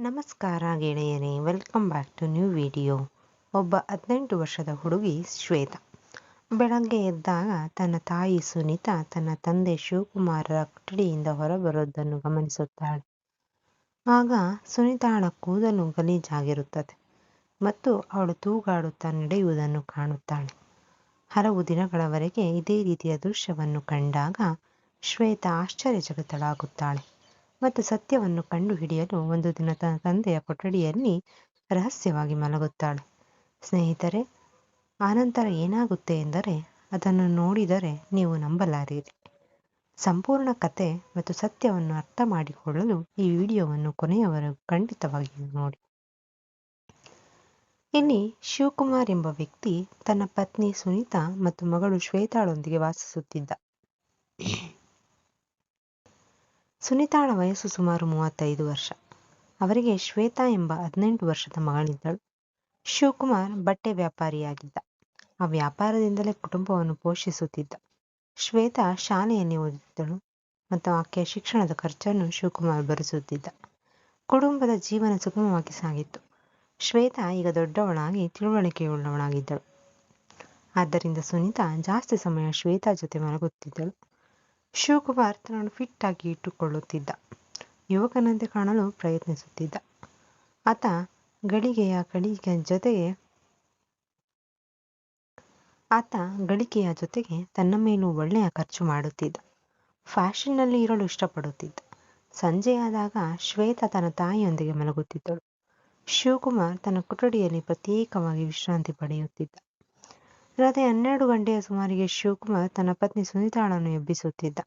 ನಮಸ್ಕಾರ ಗೆಳೆಯರೇ, welcome back to new video. ಒಬ್ಬ 18 ವರ್ಷದ ಹುಡುಗಿ ಶ್ವೇತಾ ಬೆಳಗ್ಗೆ ಎದ್ದಾಗ ತನ್ನ ತಾಯಿ ಸುನೀತಾ ತನ್ನ ತಂದೆ ಶಿವಕುಮಾರರ ಕೊಠಡಿಯಿಂದ ಹೊರಬರೋದನ್ನು ಗಮನಿಸುತ್ತಾಳೆ. ಆಗ ಸುನೀತಾಳ ಕೂದಲು ಗಲೀಜಾಗಿರುತ್ತದೆ ಮತ್ತು ಅವಳು ತೂಗಾಡುತ್ತಾ ನಡೆಯುವುದನ್ನು ಕಾಣುತ್ತಾಳೆ. ಹಲವು ದಿನಗಳವರೆಗೆ ಇದೇ ರೀತಿಯ ದೃಶ್ಯವನ್ನು ಕಂಡಾಗ ಶ್ವೇತಾ ಆಶ್ಚರ್ಯಚಕಿತಳಾಗುತ್ತಾಳೆ ಮತ್ತು ಸತ್ಯವನ್ನು ಕಂಡುಹಿಡಿಯಲು ಒಂದು ದಿನ ತನ್ನ ತಂದೆಯ ಕೊಠಡಿಯಲ್ಲಿ ರಹಸ್ಯವಾಗಿ ಮಲಗುತ್ತಾಳೆ. ಸ್ನೇಹಿತರೆ, ಆನಂತರ ಏನಾಗುತ್ತೆ ಎಂದರೆ ಅದನ್ನು ನೋಡಿದರೆ ನೀವು ನಂಬಲಾರಿರಿ. ಸಂಪೂರ್ಣ ಕತೆ ಮತ್ತು ಸತ್ಯವನ್ನು ಅರ್ಥ ಮಾಡಿಕೊಳ್ಳಲು ಈ ವಿಡಿಯೋವನ್ನು ಕೊನೆಯವರೆಗೂ ಖಂಡಿತವಾಗಿಯೂ ನೋಡಿ. ಇಲ್ಲಿ ಶಿವಕುಮಾರ್ ಎಂಬ ವ್ಯಕ್ತಿ ತನ್ನ ಪತ್ನಿ ಸುನೀತಾ ಮತ್ತು ಮಗಳು ಶ್ವೇತಾಳೊಂದಿಗೆ ವಾಸಿಸುತ್ತಿದ್ದ. ಸುನೀತಾಳ ವಯಸ್ಸು ಸುಮಾರು 35 ವರ್ಷ. ಅವರಿಗೆ ಶ್ವೇತಾ ಎಂಬ 18 ವರ್ಷದ ಮಗಳಿದ್ದಳು. ಶಿವಕುಮಾರ್ ಬಟ್ಟೆ ವ್ಯಾಪಾರಿಯಾಗಿದ್ದ. ಆ ವ್ಯಾಪಾರದಿಂದಲೇ ಕುಟುಂಬವನ್ನು ಪೋಷಿಸುತ್ತಿದ್ದ. ಶ್ವೇತಾ ಶಾಲೆಯಲ್ಲಿ ಓದುತ್ತಿದ್ದಳು ಮತ್ತು ಆಕೆಯ ಶಿಕ್ಷಣದ ಖರ್ಚನ್ನು ಶಿವಕುಮಾರ್ ಭರಿಸುತ್ತಿದ್ದ. ಕುಟುಂಬದ ಜೀವನ ಸುಗಮವಾಗಿ ಸಾಗಿತ್ತು. ಶ್ವೇತಾ ಈಗ ದೊಡ್ಡವಳಾಗಿ ತಿಳುವಳಿಕೆಯುಳ್ಳವಳಾಗಿದ್ದಳು. ಆದ್ದರಿಂದ ಸುನೀತಾ ಜಾಸ್ತಿ ಸಮಯ ಶ್ವೇತಾ ಜೊತೆ ಮಲಗುತ್ತಿದ್ದಳು. ಶಿವಕುಮಾರ್ ತನ್ನನ್ನು ಫಿಟ್ ಆಗಿ ಇಟ್ಟುಕೊಳ್ಳುತ್ತಿದ್ದ. ಯುವಕನಂತೆ ಕಾಣಲು ಪ್ರಯತ್ನಿಸುತ್ತಿದ್ದ. ಆತ ಗಳಿಕೆಯ ಜೊತೆಗೆ ತನ್ನ ಮೇಲೂ ಒಳ್ಳೆಯ ಖರ್ಚು ಮಾಡುತ್ತಿದ್ದ. ಫ್ಯಾಷನ್ನಲ್ಲಿ ಇರಲು ಇಷ್ಟಪಡುತ್ತಿದ್ದ. ಸಂಜೆಯಾದಾಗ ಶ್ವೇತಾ ತನ್ನ ತಾಯಿಯೊಂದಿಗೆ ಮಲಗುತ್ತಿದ್ದಳು. ಶಿವಕುಮಾರ್ ತನ್ನ ಕೊಠಡಿಯಲ್ಲಿ ಪ್ರತ್ಯೇಕವಾಗಿ ವಿಶ್ರಾಂತಿ ಪಡೆಯುತ್ತಿದ್ದ. ರಾತ್ರಿ 12 ಗಂಟೆಯ ಸುಮಾರಿಗೆ ಶಿವಕುಮಾರ್ ತನ್ನ ಪತ್ನಿ ಸುನೀತಾಳನ್ನು ಎಬ್ಬಿಸುತ್ತಿದ್ದ.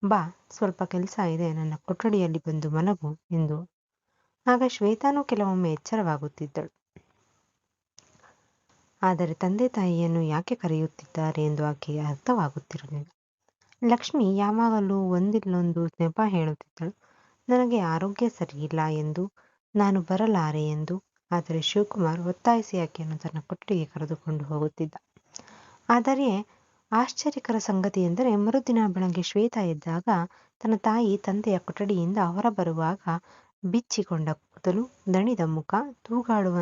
ಬಾ, ಸ್ವಲ್ಪ ಕೆಲಸ ಇದೆ, ನನ್ನ ಕೊಠಡಿಯಲ್ಲಿ ಬಂದು ಮಲಗು ಎಂದು. ಆಗ ಶ್ವೇತಾನೂ ಕೆಲವೊಮ್ಮೆ ಎಚ್ಚರವಾಗುತ್ತಿದ್ದಳು. ಆದರೆ ತಂದೆ ತಾಯಿಯನ್ನು ಯಾಕೆ ಕರೆಯುತ್ತಿದ್ದಾರೆ ಎಂದು ಆಕೆಗೆ ಅರ್ಥವಾಗುತ್ತಿರಲಿಲ್ಲ. ಲಕ್ಷ್ಮಿ ಯಾವಾಗಲೂ ಒಂದಿಲ್ಲೊಂದು ನೆಪ ಹೇಳುತ್ತಿದ್ದಳು. ನನಗೆ ಆರೋಗ್ಯ ಸರಿಯಿಲ್ಲ ಎಂದು, ನಾನು ಬರಲಾರೆ ಎಂದು. ಆದರೆ ಶಿವಕುಮಾರ್ ಒತ್ತಾಯಿಸಿ ಆಕೆಯನ್ನು ತನ್ನ ಕೊಠಡಿಗೆ ಕರೆದುಕೊಂಡು ಹೋಗುತ್ತಿದ್ದ. ಆದರೆ ಆಶ್ಚರ್ಯಕರ ಸಂಗತಿ ಎಂದರೆ ಮರುದಿನ ಬೆಳಗ್ಗೆ ಶ್ವೇತಾ ಎದ್ದಾಗ ತನ್ನ ತಾಯಿ ತಂದೆಯ ಕೊಠಡಿಯಿಂದ ಹೊರಬರುವಾಗ ಬಿಚ್ಚಿಕೊಂಡ ಕೂದಲು, ದಣಿದ ಮುಖ, ತೂಗಾಡುವ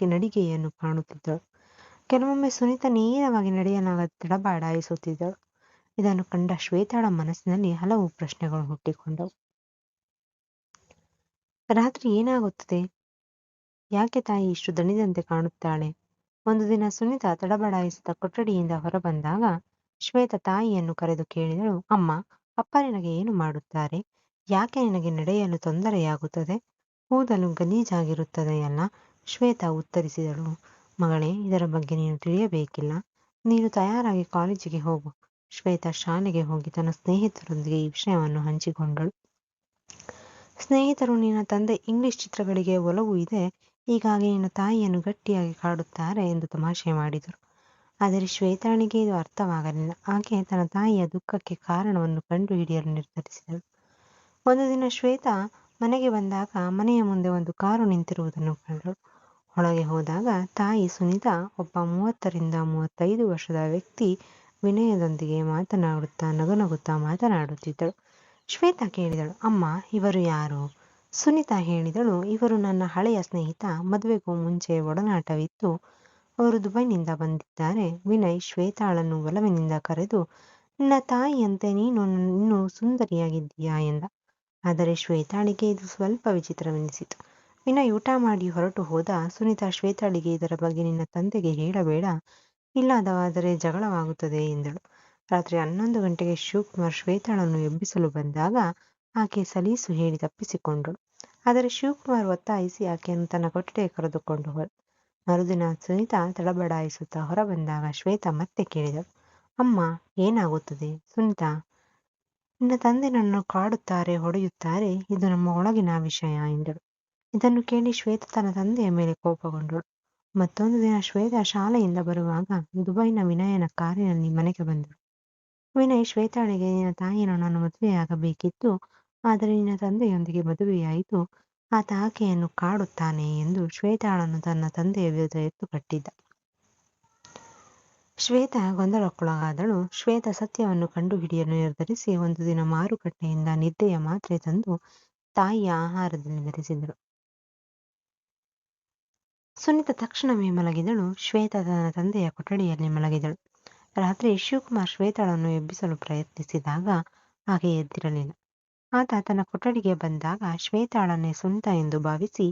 ನಡಿಗೆಯನ್ನು ಕಾಣುತ್ತಿದ್ದಳು. ಕೆಲವೊಮ್ಮೆ ಸುನೀತಾ ನೇರವಾಗಿ ನಡೆಯಲಾಗದೆ ತಡಬಡಾಯಿಸುತ್ತಿದ್ದಳು. ಇದನ್ನು ಕಂಡ ಶ್ವೇತಾಳ ಮನಸ್ಸಿನಲ್ಲಿ ಹಲವು ಪ್ರಶ್ನೆಗಳು ಹುಟ್ಟಿಕೊಂಡವು. ರಾತ್ರಿ ಏನಾಗುತ್ತದೆ? ಯಾಕೆ ತಾಯಿ ಇಷ್ಟು ದಣಿದಂತೆ ಕಾಣುತ್ತಾಳೆ? ಒಂದು ದಿನ ಸುನೀತಾ ತಡಬಡಾಯಿಸುತ್ತಾ ಕೊಠಡಿಯಿಂದ ಹೊರಬಂದಾಗ ಶ್ವೇತಾ ತಾಯಿಯನ್ನು ಕರೆದು ಕೇಳಿದಳು, ಅಮ್ಮ, ಅಪ್ಪ ನಿನಗೆ ಏನು ಮಾಡುತ್ತಾರೆ? ಯಾಕೆ ನಿನಗೆ ನಡೆಯಲು ತೊಂದರೆಯಾಗುತ್ತದೆ? ಕೂದಲು ಗಲೀಜಾಗಿರುತ್ತದೆಯಲ್ಲ? ಶ್ವೇತಾ ಉತ್ತರಿಸಿದಳು, ಮಗಳೇ, ಇದರ ಬಗ್ಗೆ ನೀನು ತಿಳಿಯಬೇಕಿಲ್ಲ. ನೀನು ತಯಾರಾಗಿ ಕಾಲೇಜಿಗೆ ಹೋಗು. ಶ್ವೇತಾ ಶಾಲೆಗೆ ಹೋಗಿ ತನ್ನ ಸ್ನೇಹಿತರೊಂದಿಗೆ ಈ ವಿಷಯವನ್ನು ಹಂಚಿಕೊಂಡಳು. ಸ್ನೇಹಿತರು, ನಿನ್ನ ತಂದೆ ಇಂಗ್ಲಿಷ್ ಚಿತ್ರಗಳಿಗೆ ಒಲವು ಇದೆ, ಹೀಗಾಗಿ ನಿನ್ನ ತಾಯಿಯನ್ನು ಗಟ್ಟಿಯಾಗಿ ಕಾಡುತ್ತಾರೆ ಎಂದು ತಮಾಷೆ ಮಾಡಿದರು. ಆದರೆ ಶ್ವೇತಾಳಿಗೆ ಇದು ಅರ್ಥವಾಗಲಿಲ್ಲ. ಆಕೆ ತನ್ನ ತಾಯಿಯ ದುಃಖಕ್ಕೆ ಕಾರಣವನ್ನು ಕಂಡುಹಿಡಿಯಲು ನಿರ್ಧರಿಸಿದಳು. ಒಂದು ದಿನ ಶ್ವೇತಾ ಮನೆಗೆ ಬಂದಾಗ ಮನೆಯ ಮುಂದೆ ಒಂದು ಕಾರು ನಿಂತಿರುವುದನ್ನು ಕಂಡಳು. ಒಳಗೆ ಹೋದಾಗ ತಾಯಿ ಸುನೀತಾ ಒಬ್ಬ 30 ರಿಂದ 35 ವರ್ಷದ ವ್ಯಕ್ತಿ ವಿನಯದೊಂದಿಗೆ ಮಾತನಾಡುತ್ತಾ ನಗುನಗುತ್ತಾ ಮಾತನಾಡುತ್ತಿದ್ದಳು. ಶ್ವೇತಾ ಕೇಳಿದಳು, ಅಮ್ಮ, ಇವರು ಯಾರು? ಸುನೀತಾ ಹೇಳಿದಳು, ಇವರು ನನ್ನ ಹಳೆಯ ಸ್ನೇಹಿತ. ಮದುವೆಗೂ ಮುಂಚೆ ಒಡನಾಟವಿತ್ತು. ಅವರು ದುಬೈನಿಂದ ಬಂದಿದ್ದಾರೆ. ವಿನಯ್ ಶ್ವೇತಾಳನ್ನು ಒಲವಿನಿಂದ ಕರೆದು, ನಿನ್ನ ತಾಯಿಯಂತೆ ನೀನು ಇನ್ನೂ ಸುಂದರಿಯಾಗಿದ್ದೀಯಾ ಎಂದ. ಆದರೆ ಶ್ವೇತಾಳಿಗೆ ಇದು ಸ್ವಲ್ಪ ವಿಚಿತ್ರವೆನಿಸಿತು. ವಿನಯ್ ಊಟ ಮಾಡಿ ಹೊರಟು ಹೋದ. ಸುನೀತಾ ಶ್ವೇತಾಳಿಗೆ ಇದರ ಬಗ್ಗೆ ನಿನ್ನ ತಂದೆಗೆ ಹೇಳಬೇಡ, ಇಲ್ಲವಾದರೆ ಜಗಳವಾಗುತ್ತದೆ ಎಂದಳು. ರಾತ್ರಿ 11 ಗಂಟೆಗೆ ಶಿವಕುಮಾರ್ ಶ್ವೇತಾಳನ್ನು ಎಬ್ಬಿಸಲು ಬಂದಾಗ ಆಕೆ ಸಲೀಸು ಹೇಳಿ ತಪ್ಪಿಸಿಕೊಂಡಳು. ಆದರೆ ಶಿವಕುಮಾರ್ ಒತ್ತಾಯಿಸಿ ಆಕೆಯನ್ನು ತನ್ನ ಕೊಠಡಿಗೆ ಕರೆದುಕೊಂಡು ಹೋದ. ಮರುದಿನ ಸುನೀತಾ ತಡಬಡಾಯಿಸುತ್ತಾ ಹೊರಬಂದಾಗ ಶ್ವೇತಾ ಮತ್ತೆ ಕೇಳಿದಳು, ಅಮ್ಮ, ಏನಾಗುತ್ತದೆ? ಸುನೀತಾ, ನಿನ್ನ ತಂದೆ ನನ್ನನ್ನು ಕಾಡುತ್ತಾರೆ, ಹೊಡೆಯುತ್ತಾರೆ. ಇದು ನಮ್ಮ ಒಳಗಿನ ವಿಷಯ ಎಂದಳು. ಇದನ್ನು ಕೇಳಿ ಶ್ವೇತಾ ತನ್ನ ತಂದೆಯ ಮೇಲೆ ಕೋಪಗೊಂಡಳು. ಮತ್ತೊಂದು ದಿನ ಶ್ವೇತಾ ಶಾಲೆಯಿಂದ ಬರುವಾಗ ದುಬೈನ ವಿನಯನ ಕಾರಿನಲ್ಲಿ ಮನೆಗೆ ಬಂದಳು. ವಿನಯ್ ಶ್ವೇತಾಳಿಗೆ, ನಿನ್ನ ತಾಯಿಯನ್ನು ನಾನು ಮದುವೆಯಾಗಬೇಕಿತ್ತು, ಆದರೆ ನಿನ್ನ ತಂದೆಯೊಂದಿಗೆ ಮದುವೆಯಾಯಿತು. ಆತ ಆಕೆಯನ್ನು ಕಾಡುತ್ತಾನೆ ಎಂದು ಶ್ವೇತಾಳನ್ನು ತನ್ನ ತಂದೆಯ ವಿರುದ್ಧ ಎತ್ತುಕಟ್ಟಿದ್ದ. ಶ್ವೇತಾ ಗೊಂದಲಕ್ಕೊಳಗಾದಳು. ಶ್ವೇತಾ ಸತ್ಯವನ್ನು ಕಂಡುಹಿಡಿಯಲು ನಿರ್ಧರಿಸಿ ಒಂದು ದಿನ ಮಾರುಕಟ್ಟೆಯಿಂದ ನಿದ್ದೆಯ ಮಾತ್ರೆ ತಂದು ತಾಯಿಯ ಆಹಾರದಲ್ಲಿ ಬೆರೆಸಿದಳು. ಸುನೀತಾ ತಕ್ಷಣವೇ ಮಲಗಿದಳು. ಶ್ವೇತಾ ತನ್ನ ತಂದೆಯ ಕೊಠಡಿಯಲ್ಲಿ ಮಲಗಿದಳು. ರಾತ್ರಿ ಶಿವಕುಮಾರ್ ಶ್ವೇತಾಳನ್ನು ಎಬ್ಬಿಸಲು ಪ್ರಯತ್ನಿಸಿದಾಗ ಆಕೆ ಎದ್ದಿರಲಿಲ್ಲ. ಆತ ತನ್ನ ಕೊಠಡಿಗೆ ಬಂದಾಗ ಶ್ವೇತಾಳನ್ನೇ ಸುನೀತಾ ಎಂದು ಭಾವಿಸಿ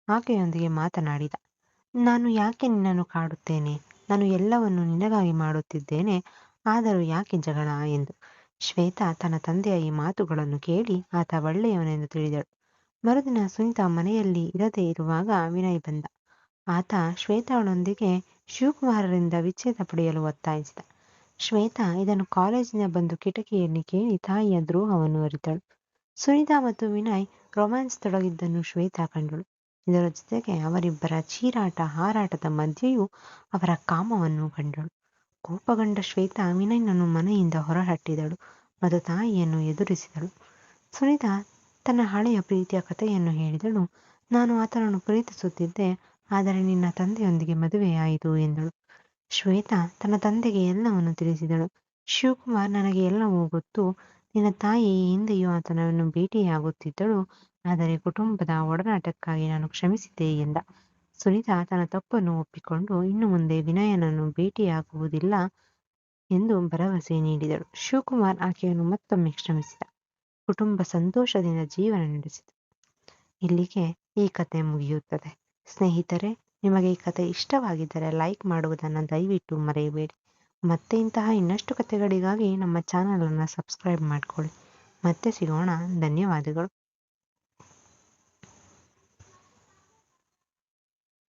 ಆಕೆಯೊಂದಿಗೆ ಮಾತನಾಡಿದ. ನಾನು ಯಾಕೆ ನಿನ್ನನ್ನು ಕಾಡುತ್ತೇನೆ? ನಾನು ಎಲ್ಲವನ್ನೂ ನಿನಗಾಗಿ ಮಾಡುತ್ತಿದ್ದೇನೆ. ಆದರೂ ಯಾಕೆ ಜಗಳ ಎಂದು. ಶ್ವೇತಾ ತನ್ನ ತಂದೆಯ ಈ ಮಾತುಗಳನ್ನು ಕೇಳಿ ಆತ ಒಳ್ಳೆಯವನೆಂದು ತಿಳಿದಳು. ಮರುದಿನ ಸುನೀತಾ ಮನೆಯಲ್ಲಿ ಇರದೇ ಇರುವಾಗ ವಿನಯ್ ಬಂದ. ಆತ ಶ್ವೇತಾಳೊಂದಿಗೆ ಶಿವಕುಮಾರರಿಂದ ವಿಚ್ಛೇದ ಪಡೆಯಲು ಒತ್ತಾಯಿಸಿದ. ಶ್ವೇತಾ ಇದನ್ನು ಕಾಲೇಜಿನ ಬಂದು ಕಿಟಕಿಯಲ್ಲಿ ಕೇಳಿ ತಾಯಿಯ ದ್ರೋಹವನ್ನು ಅರಿತಳು. ಸುನೀತಾ ಮತ್ತು ವಿನಯ್ ರೊಮ್ಯಾನ್ಸ್ ತೊಡಗಿದ್ದನ್ನು ಶ್ವೇತಾ ಕಂಡಳು. ಇದರ ಜೊತೆಗೆ ಅವರಿಬ್ಬರ ಚೀರಾಟ ಹಾರಾಟದ ಮಧ್ಯೆಯೂ ಅವರ ಕಾಮವನ್ನು ಕಂಡಳು. ಕೋಪಗೊಂಡ ಶ್ವೇತಾ ವಿನಯ್ನನ್ನು ಮನೆಯಿಂದ ಹೊರಹಟ್ಟಿದಳು ಮತ್ತು ತಾಯಿಯನ್ನು ಎದುರಿಸಿದಳು. ಸುನೀತಾ ತನ್ನ ಹಳೆಯ ಪ್ರೀತಿಯ ಕಥೆಯನ್ನು ಹೇಳಿದಳು. ನಾನು ಆತನನ್ನು ಪ್ರೀತಿಸುತ್ತಿದ್ದೆ, ಆದರೆ ನಿನ್ನ ತಂದೆಯೊಂದಿಗೆ ಮದುವೆಯಾಯಿತು ಎಂದಳು. ಶ್ವೇತಾ ತನ್ನ ತಂದೆಗೆ ಎಲ್ಲವನ್ನು ತಿಳಿಸಿದಳು. ಶಿವಕುಮಾರ್, ನನಗೆ ಎಲ್ಲವೂ ಗೊತ್ತು. ನಿನ್ನ ತಾಯಿ ಈ ಹಿಂದೆಯೂ ಆತನನ್ನು ಭೇಟಿಯಾಗುತ್ತಿದ್ದಳು, ಆದರೆ ಕುಟುಂಬದ ಒಡನಾಟಕ್ಕಾಗಿ ನಾನು ಕ್ಷಮಿಸಿದ್ದೆ ಎಂದ. ಸುನೀತಾ ತನ್ನ ತಪ್ಪನ್ನು ಒಪ್ಪಿಕೊಂಡು ಇನ್ನು ಮುಂದೆ ವಿನಯನನ್ನು ಭೇಟಿಯಾಗುವುದಿಲ್ಲ ಎಂದು ಭರವಸೆ ನೀಡಿದಳು. ಶಿವಕುಮಾರ್ ಆಕೆಯನ್ನು ಮತ್ತೊಮ್ಮೆ ಕ್ಷಮಿಸಿದ. ಕುಟುಂಬ ಸಂತೋಷದಿಂದ ಜೀವನ ನಡೆಸಿತು. ಇಲ್ಲಿಗೆ ಈ ಕತೆ ಮುಗಿಯುತ್ತದೆ. ಸ್ನೇಹಿತರೆ, ನಿಮಗೆ ಈ ಕತೆ ಇಷ್ಟವಾಗಿದ್ದರೆ ಲೈಕ್ ಮಾಡುವುದನ್ನು ದಯವಿಟ್ಟು ಮರೆಯಬೇಡಿ. ಮತ್ತೆ ಇಂತಹ ಇನ್ನಷ್ಟು ಕತೆಗಳಿಗಾಗಿ ನಮ್ಮ ಚಾನಲನ್ನು ಸಬ್ಸ್ಕ್ರೈಬ್ ಮಾಡಿಕೊಳ್ಳಿ. ಮತ್ತೆ ಸಿಗೋಣ. ಧನ್ಯವಾದಗಳು.